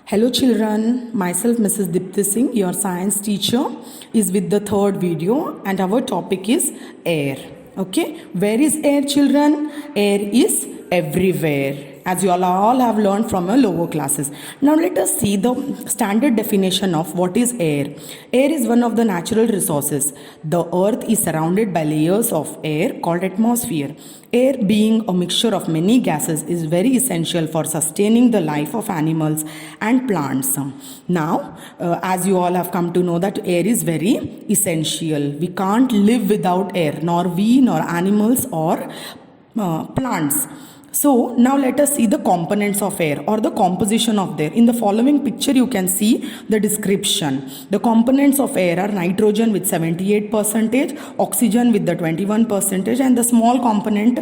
Hello children, myself Mrs. Dipti Singh, your science teacher, is with the third video and our topic is air. Okay, where is air children? Air is everywhere, as you all have learned from your lower classes. Now let us see the standard definition of what is air. Air is one of the natural resources. The earth is surrounded by layers of air called atmosphere. Air, being a mixture of many gases, is very essential for sustaining the life of animals and plants. Now, as you all have come to know that air is very essential. We can't live without air, nor we, nor animals or plants. So now let us see the components of air or the composition of air. In the following picture you can see the description. The components of air are nitrogen with 78%, oxygen with the 21%, and the small component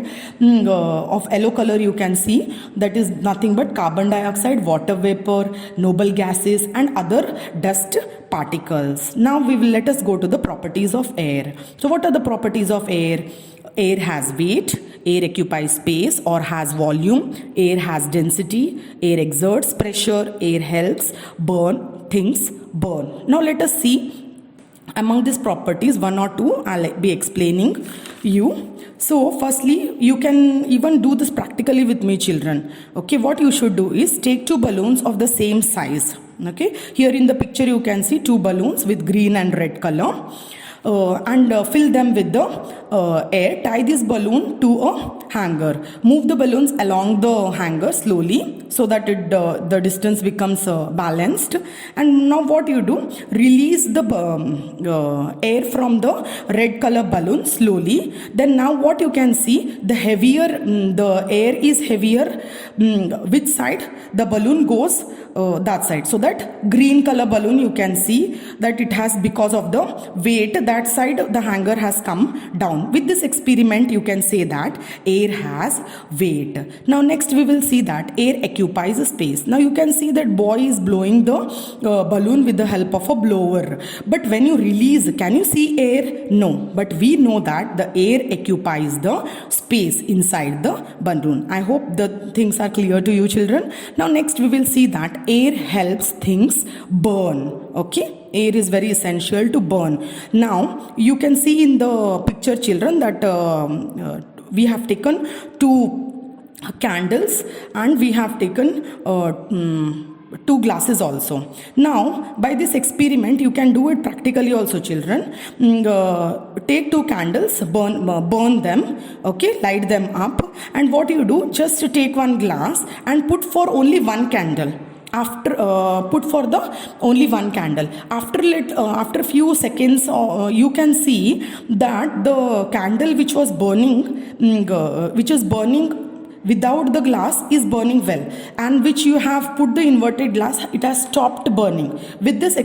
of yellow color you can see, that is nothing but carbon dioxide, water vapor, noble gases and other dust particles. Now let us go to the properties of air. So what are the properties of air? Air has weight, air occupies space or has volume, air has density, air exerts pressure, air helps burn things burn. Now let us see among these properties one or two I'll be explaining you. So firstly, you can even do this practically with me children. Okay, what you should do is take two balloons of the same size. Okay, here in the picture you can see two balloons with green and red color. Fill them with the air. Tie this balloon to a hanger. Move the balloons along the hanger slowly so that the distance becomes balanced. And now what you do, release the air from the red color balloon slowly. Then now what you can see, the heavier the air is heavier, which side the balloon goes, that side. So that green color balloon you can see that it has, because of the weight, that side the hanger has come down. With this experiment you can say that air has weight. Now next we will see that air occupies a space. Now you can see that boy is blowing the balloon with the help of a blower. But when you release, can you see air? No. But we know that the air occupies the space inside the balloon. I hope the things are clear to you children. Now next we will see that air helps things burn. Okay, air is very essential to burn. Now you can see in the picture children that we have taken two candles and we have taken two glasses also. Now by this experiment you can do it practically also children. Take two candles, burn them, okay, light them up, and what you do, just take one glass and put for only one candle. After put for the only one candle, after few seconds you can see that the candle which was burning without the glass is burning well, and which you have put the inverted glass, it has stopped burning. With this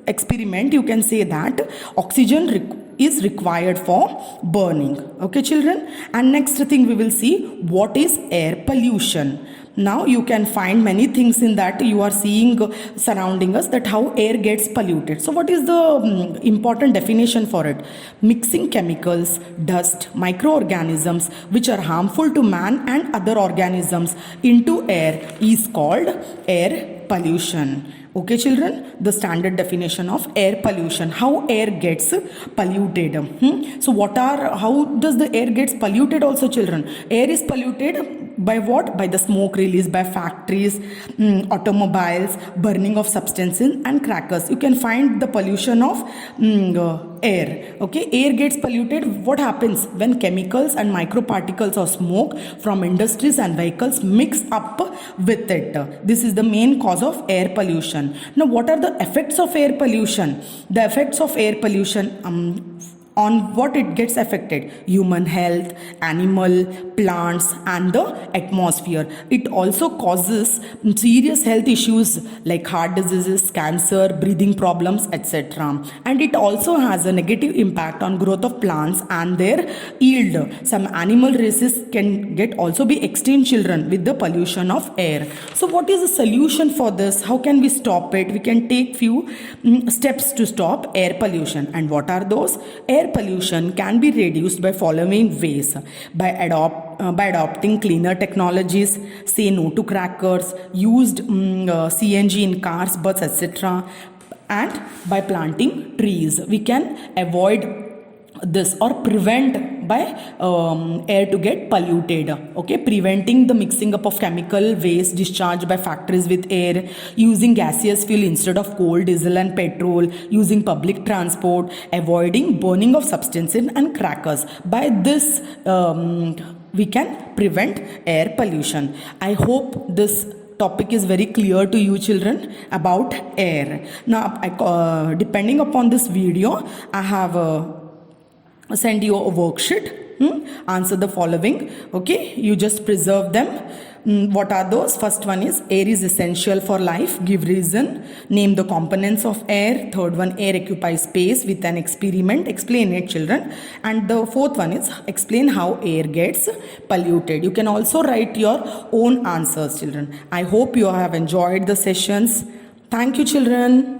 experiment you can say that oxygen is required for burning. Okay children, and next thing we will see what is air pollution. Now you can find many things in that you are seeing surrounding us, that how air gets polluted. So what is the important definition for it? Mixing chemicals, dust, microorganisms which are harmful to man and other organisms into air is called air pollution. Okay children, the standard definition of air pollution, how air gets polluted. So how does the air gets polluted also children? Air is polluted by what? By the smoke released by factories, automobiles, burning of substances and crackers. You can find the pollution of air. Okay, air gets polluted. What happens when chemicals and microparticles of smoke from industries and vehicles mix up with it? This is the main cause of air pollution. Now what are the effects of air pollution? The effects of air pollution, on what it gets affected: human health, animal, plants and the atmosphere. It also causes serious health issues like heart diseases, cancer, breathing problems, etc. And it also has a negative impact on growth of plants and their yield. Some animal races can also be extinct children with the pollution of air. So what is the solution for this? How can we stop it? We can take few steps to stop air pollution. And what are those? Air air pollution can be reduced by following ways: by adopting cleaner technologies, say no to crackers, used CNG in cars, buses, etc., and by planting trees. We can avoid this or prevent by air to get polluted. Okay, preventing the mixing up of chemical waste discharged by factories with air, using gaseous fuel instead of coal, diesel and petrol, using public transport, avoiding burning of substances and crackers. By this we can prevent air pollution. I hope this topic is very clear to you children about air. Now depending upon this video, I have send you a worksheet. Answer the following. Okay, you just preserve them. What are those? First one is air is essential for life. Give reason. Name the components of air. Third one, air occupies space with an experiment. Explain it, children. And the fourth one is explain how air gets polluted. You can also write your own answers, children. I hope you have enjoyed the sessions. Thank you, children.